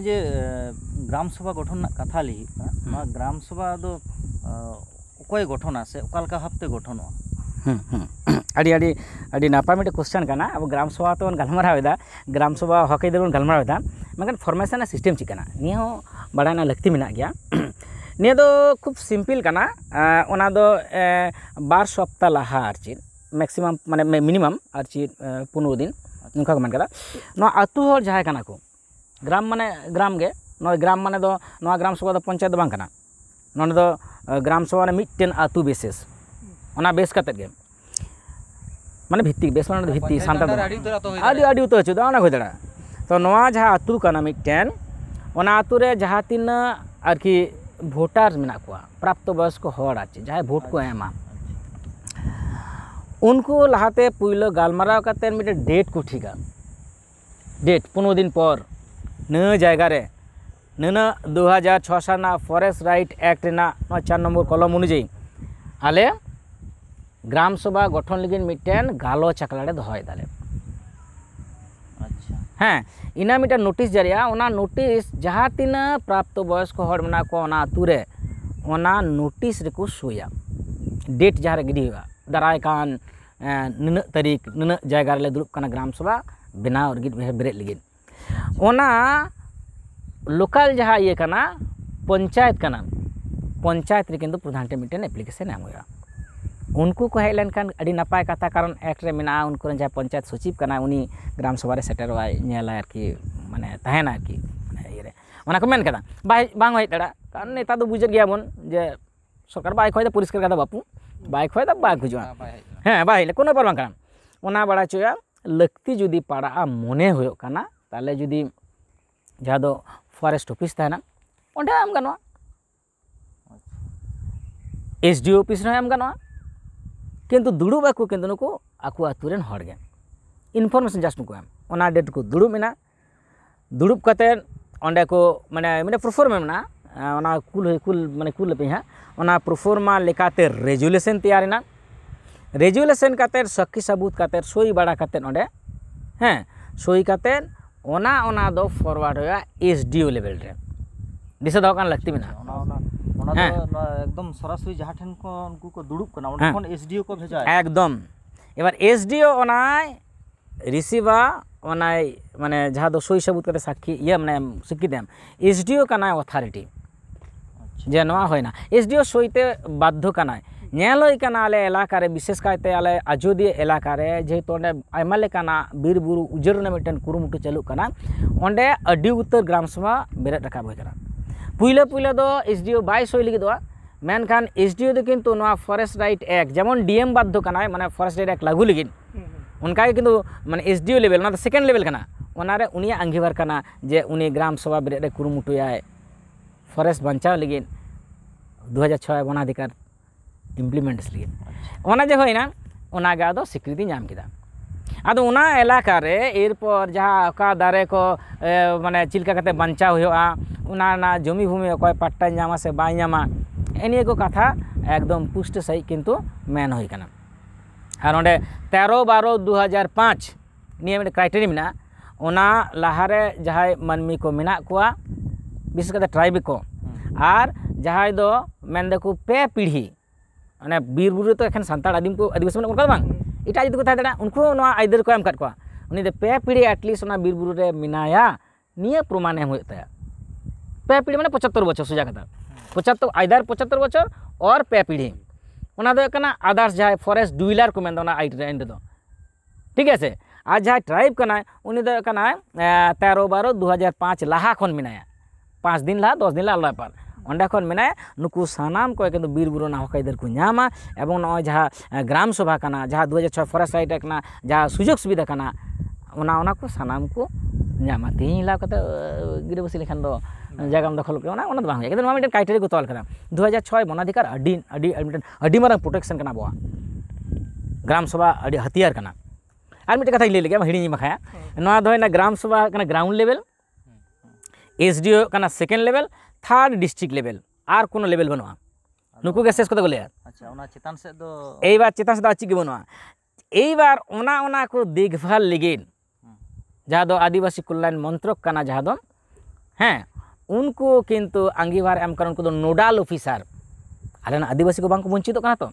जे ग्राम सभा गठन कथा ली ग्राम सभा दो अकोय गठना से ओकालका भाबते गठनों अड़ी नापा मिटे क्वेश्चन करना अब ग्राम सभा तो गलमारा ग्राम सभा हकई दे गलमारा मैं फॉर्मेशन सिस्टम चिकना नियो बड़ा लगती में गया नियो दो खूब सिंपल करना ओना दो 2 सप्ताह लहा चीज मैक्सिमम माने मिनिमम 15 दिन उनका को मन करा नो आतु हर जहां कना को ग्राम माने ग्राम गे नो ग्राम माने दो नो ग्राम सभा दो पंचायत बांग कना नो दो ग्राम सभा मिट्टन आतु बेसिस ओना बेस कते गे माने भित्ति बेस माने भित्ति सांता आडी उतो छु दाना को दड़ा तो नवा जहां आतु कना मिट्टन ओना आतु रे जहां तीन आरकी भोटार मेना को प्राप्त वयस्क हर आचे जहां भोट को एमा उनको लहाते पुइलो गालमाराव करते मिटे डेट को ठीका डेट 15 दिन पर न जायगा रे न 2006 साल फॉरेस्ट राइट एक्ट रेना 4 नंबर कलम अनुଯାयी आले ग्राम सभा गठन लगिन मिटेन गालो चकलाड़े दहय दाले अच्छा हाँ इना मिटे नोटिस जारिया ओना नोटिस जहां तीन प्राप्त वयस्क हर मेना को ओना आतु रे ओना नोटिस रे को सोया डेट जहां रे गिडी हुआ दाराय कान निन तारीख निन जायगा रे दुरुब काना ग्राम सभा बनाव लगिन बेरेट लगिन ओना लोकल जहां ये काना पंचायत रे किंतु प्रधान टे मिटेन एप्लीकेशन एम हुआ उनको को हेलन कान अड़ी नपाय कथा कारण एक्ट रे मेना उनको जहां पंचायत सचिव काना उनी ग्राम सभा रे सेटरवाय नेला आरकी माने तहेना आरकी माने ये रे ओना को मेन कदा बांग होय तड़ा कारण नेता दो बुझर गया बन जे सरकार बाय खोय दा परिष्कार कदा बापू बाय खोय दा बाय खुजवा हाँ बाय ले कोनो परवां कान ओना बड़ा चोया लक्ति जुदी पड़ा मने होयो काना ताले जुदी जहां दो फॉरेस्ट ऑफिस ताना ओंडे आम गनवा एसडीओ ऑफिस रे आम गनवा किंतु दुड़ुब आको किंतु नुको आको आतुरेन हर गे इनफॉर्मेशन जस्ट नुको ओना डेट को दुड़ुब मेना दुड़ुब कते ओंडे को माने प्रोफॉर्मा मेना ओना कुल माने कुल पे हा ओना प्रोफॉर्मा लेकाते रेजुलेशन तैयारना रेजुलेशन काते साक्षी सबूत काते सोई बड़ा काते ओंडे हैं सोई काते ओना दो फॉरवर्ड होया एसडीओ लेवल रे दिसे दो कान लगती मेना एकदम सरासरी जहां ठन को उनको को दुड़ुब कना उन कोन एसडीओ को भेजा एकदम एबार एसडीओ ओना रिसीवा ओना माने जहां दो सोई सबूत करे साक्षी ये माने सिक्की देम एसडीओ काना अथॉरिटी जे नवा होयना एसडीओ सोईते बाध्य काना नेलोय काना आले इलाका रे विशेष कायते आले अजोदिया इलाका रे जेहेतु ओंडे आयमा लेकाना बीर बुरु उजर ने मिटन कुरुमुटु चालू काना ओंडे अडी उत्तर ग्राम सभा बेरेट रखा होय काना पुइला दो एसडीओ बाय सोई लगी दो मेनखान एसडीओ दो किंतु नवा फॉरेस्ट राइट एक्ट जेमन डीएम बाध्य काना माने फॉरेस्ट राइट एक्ट लागू लगिन उनका किंतु माने एसडीओ लेवल ना सेकेंड लेवल काना ओना रे उनिया अंगीवार काना जे उनी ग्राम सभा बेरेट रे कुरुमुटुयाय फॉरेस्ट बचाव लगिन 2006 वनाधिकार इम्प्लीमेंट्स लगिन ओना जे होइना ओना गे आदो स्वीकृति नाम किदा आदो ओना इलाका रे एरपर जहां का दारे को माने चिलका कते बचाव होया ओना ना जमी भूमि अकय पट्टा नामा से बाय नामा एनिए को कथा एकदम पुष्ट सही किंतु मेन होई कना आर ओंडे 13/12/2005 नियम क्राइटेरिया मेना ओना लाहारे जहां मानमी को मेना कोआ विशेष करते ट्राइब को आर जहां दो मेन देखो पे पीढ़ी माने बीर बुरु तो एखन सांताड़ आदिम को आदिवासी मन को बांग इटा जदि को थादड़ा उनको नवा आइदर को एम काट को उनी दे पे पीढ़ी एटलीस्ट ओना बीर बुरु रे मिनाया निये प्रमाण एम होता पे पीढ़ी माने 75 बछर सुजा कथा 75 आइदर 75 बछर और पे पीढ़ी ओना दो कना आदर्स जहां फॉरेस्ट डुइलर को मेन ओना आइट एंड दो ठीक है से आज जहां ट्राइब कना उनी दो कना 13/12/2005 लाहा खन मिनाया 5 दिन ला 10 दिन ला अल्लाह पर ओंडे खन मेना नुकु सानाम को किंतु बीर बुरु ना हकइदर को नामा एवं न जहां ग्राम सभा कना जहां 2006 फॉरेस्ट राइट कना जहां सुजोग सुविधा कना ओना को सानाम को नामा तेही ला कते गिरबसी लेखन दो जगह दखल के ओना दो बांग एकदम मा मिटन क्राइटेरिया को तोल करा 2006 वनाधिकार अडी मारंग प्रोटेक्शन कना बवा ग्राम सभा अडी हथियार कना आर मिटे कथा ले लेगे हिड़ी मखाया नवा दो ना ग्राम सभा कना ग्राउंड लेवल एसडीओ कना second level third district level आर कोनो लेवल बनवा नुकु के शेष को गले अच्छा ओना चेतन से दो एई बार चेतन से दो अच्छी के बनवा एई बार ओना को देखभाल लगिन जहां दो आदिवासी कल्याण मंत्रक कना जहां दो ᱦᱮᱸ ᱩᱱᱠᱩ ᱠᱤᱱᱛᱩ ᱟᱸᱜᱤᱵᱷᱟᱨ ᱮᱢ ᱠᱟᱨᱚᱱ ᱩᱱᱠᱩ ᱫᱚ ᱱᱳᱰᱟᱞ ᱚᱯᱷᱤᱥᱟᱨ ᱟᱞᱮ ᱟᱹᱫᱤᱵᱟᱹᱥᱤ ᱠᱚ ᱵᱟᱝ ᱠᱚ ᱵᱚᱧᱪᱤᱛᱚᱜ ᱠᱟᱱᱟ ᱛᱚ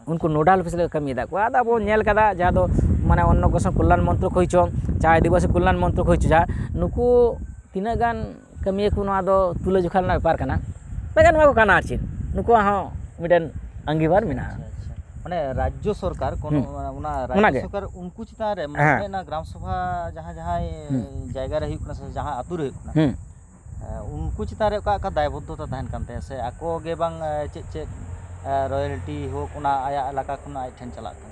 उनको नोडाल ऑफिस कमी आदो अब नेल कदा जहाँ दो माने अन्न कोषण कल्याण मंत्र को होइचो चाहे आदिवासी कल्याण मंत्र को होइचो जहाँ नुकु तीना गान कमी को नवा दो तुले जोखा ना व्यापार कना मेगान नवा को काना आछि नुकु हां मिटन अंगीभार मिना माने राज्य सरकार कोनो उना राज्य सरकार उनको चिता रे माने ना ग्राम सभा जहाँ जहाँ जायगा रे हुकना से जहाँ आतु रे हुकना उनको चिता रे का दायबद्धता तहन कानते से आको गे बांग चे रॉयल्टी हो कोना आया इलाका कोना आई ठेन चला कन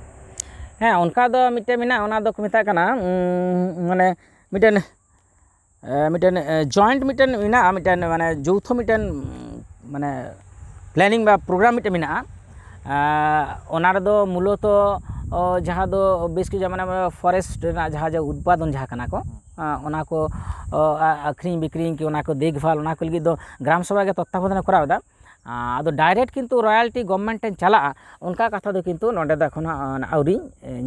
हाँ उनका दो मिटे मिना उना दो मिता कना माने मिटन मिटन जॉइंट मिटन मिना मिटन माने जौथो मिटन माने प्लानिंग बा प्रोग्राम मिटे मिना ओना दो मूलत जहाँ दो बेस के जमाना में फॉरेस्ट जहाँ जो उत्पादन जहाँ कना को ओना को अखरीं बिक्री की ओना को देखभाल ओना को लगी दो ग्राम सभा के तत्वावधान करावदा आदो डायरेक्ट किंतु रॉयल्टी गवर्नमेंट चला उनका कथा दो किंतु नोडे दा खना आउरी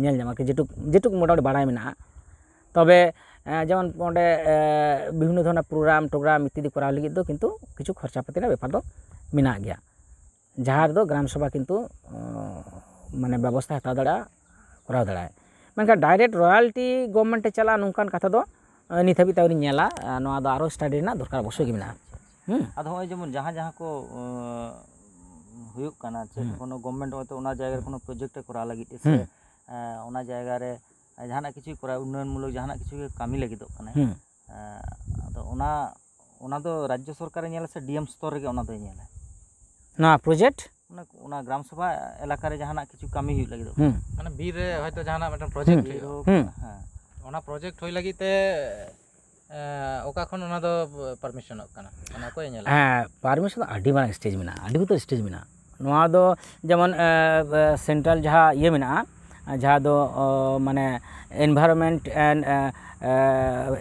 नेल जामा के जेटुक मोटामुटी बाड़ाय मेना तबे जेमन ओंडे विभिन्न धरना प्रोग्राम इत्यादि करा लगी दो किंतु किछु खर्चा पाती ना व्यापार दो मेना गया जहाँ दो ग्राम सभा किंतु माने व्यवस्था हता दड़ा करा दड़ा मेनका डायरेक्ट रॉयल्टी गवर्नमेंट चला नुनकान कथा दो नित हाबि तावरी नेला नोआ दो आरो स्टडी ना दरकार अवश्य गे मेना आदो होय जेमन जहाँ जहाँ को हुयुक काना चे कोनो गवर्नमेंट होय तो ओना जायगा कोनो प्रोजेक्ट करा लगी से ओना जायगा रे जहाना किछु करा उन्नयन मूलक जहाना किछु कामी लगी दो काना आदो ओना दो राज्य सरकार नेला से डीएम स्तर रे ओना दो नेला ना प्रोजेक्ट ओना ग्राम सभा इलाका रे जहाना किछु कामी हुयुक लगी दो माने बीर रे होयतो जहाना मिटन प्रोजेक्ट हां ओना प्रोजेक्ट होय लगी ते ओका खन ओना दो परमिशन कना ओना को नेला हां परमिशन आडी माने स्टेज मेना आडी तो स्टेज मेना नोआ दो जेमन सेंट्रल जहाँ ये मेना जहाँ दो माने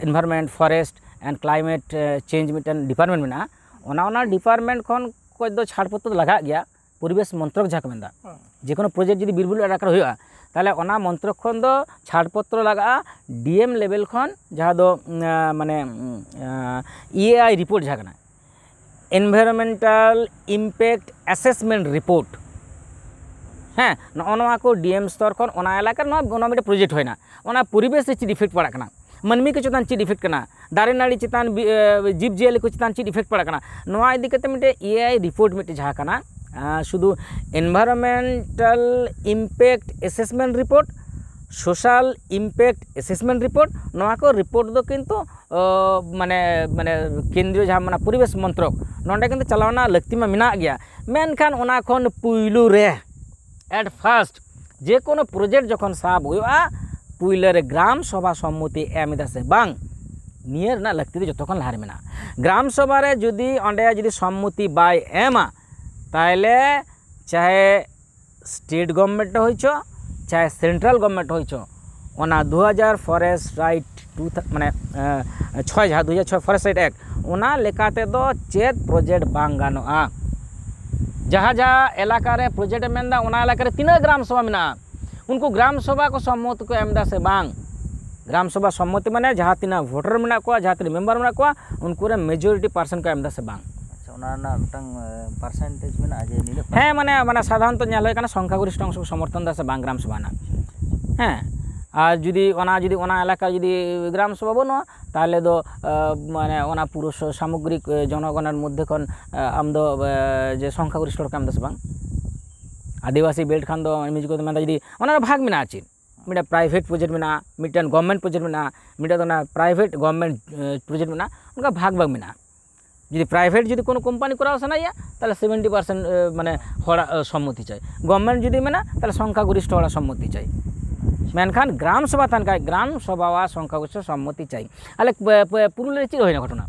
environment forest and climate change mitten department मेना ओना डिपार्टमेंट खन को दो छाड़पत्र लगा गया परिवेश मंत्रक जहाँ को मेनदा जेकोनो प्रोजेक्ट जदि बिरबुल एलाका हुआ ताले ओना मंत्रक खन दो छाड़पत्र लगा डीएम लेवल खन जहाँ दो माने ईएआई रिपोर्ट जहाँ कना एनवायरमेंटल इम्पैक्ट असेसमेंट रिपोर्ट हाँ नवा को डीएम स्तर खन ओना एलाका ओना मिटे प्रोजेक्ट होना ओना परिवेश से चीज इफेक्ट पड़ा कना मनमी के चेतान चीज इफेक्ट कना दारे नाड़ी चेतान जीव जियाली को चेतान चीज इफेक्ट पड़ा कना नवा इदी कते मिटे ईएआई रिपोर्ट मिटे जहाँ कना शुधु environmental impact assessment report social impact assessment report नवा को रिपोर्ट दो किंतु माने माने केंद्रीय जहाँ माने परिवेश मंत्रक नोंडे किंतु चलावना लक्ति में मिना गया मेनखान ओना खन पुइलु रे एट फर्स्ट जे कोनो प्रोजेक्ट जखन साब हुआ पुइले रे ग्राम सभा सम्मति एमदा से बांग नियर ना लक्ति दो जतखन लहार मेना ग्राम सभा रे जदि ओंडे जदि सम्मति बाय एमा ताइले चाहे स्टेट गवर्नमेंट होइछो चाहे सेंट्रल गवर्नमेंट होइछो ओना 2000 फॉरेस्ट राइट माने 6 जहाँ 2006 फॉरेस्ट राइट एक्ट ओना लेकाते दो चेत प्रोजेक्ट बांग गानोआ जहाँ जहाँ इलाका रे प्रोजेक्ट मेनदा ओना इलाका रे तीना ग्राम सभा मेना उनको ग्राम सभा को सम्मति को एमदा से बांग ग्राम सभा सम्मति माने जहाँ तीना वोटर मेना को जहाँ तीना मेंबर मेना को उनको रे मेजॉरिटी पर्सन को एमदा से बांग परसेंटेज में आज नीले हाँ माने माने साधारण तो नेल होय संख्या गरिष्ठ अंश को समर्थन दासे बांग ग्राम सभा ना हाँ और जुदी ओना एलाका जुदी ग्राम सभा बनो ताहले दो माने ओना पुरो सामग्रिक जनगणर मध्य खन आम दो जे संख्या गरिष्ठ को आम दासे बांग आदिवासी बेल्ट खान दो मिज को मेना जुदी ओना भाग मेना आछि मिटा प्राइवेट प्रोजेक्ट मेना मिटन गवर्नमेंट प्रोजेक्ट मेना मिटा दोना प्राइवेट गवर्नमेंट प्रोजेक्ट मेना उनका भाग भाग मेना जी प्राइवेट जी कोनो कोम्पानी कराओ सनाइया ताले 70% माने हड़ा सम्मति चाहिए गवर्नमेंट जुदी मेना ताले संख्या गरिष्ठ हड़ा सम्मति चाहिए मेनखान ग्राम सभा थानका ग्राम सभा संख्या गरिष्ठ सम्मति चाहिए आले पुरुले चीज होइना घटना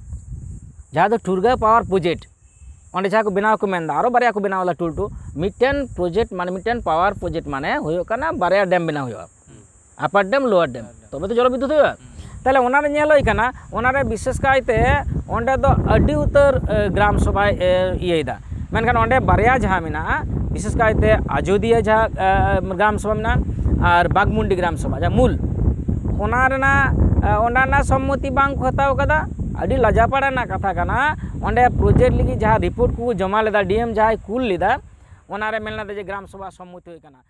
जहाँ दो टूरगा पावर प्रोजेक्ट ओंडे जहाँ को बनाव को मेनदा आरो बारिया को बनावला टूलटू मिटन प्रोजेक्ट माने मिटन पावर प्रोजेक्ट माने होयो काना बारिया डैम बनाव होयो अपर डैम लोअर डैम तबे तो जल विद्युत होयो ताले ओनारे नेलोय काना ओनारे विशेष कायते ओंडे दो अड्डी उतर ग्राम सभा इयेदा मेनखान ओंडे बारिया जहाँ मेना विशेष कायते आजोदिया जहाँ ग्राम सभा मेना और बागमुंडी ग्राम सभा जहाँ मूल ओनारेना सम्मति बांग को हताव कदा अड़ी लजापाड़ा ना कथा कना ओंडे प्रोजेक्ट लगी जहाँ रिपोर्ट को जमा लेदा डीएम जहाँ कूल लेदा ओनारे मेलना जे ग्राम सभा सम्मति होई कना।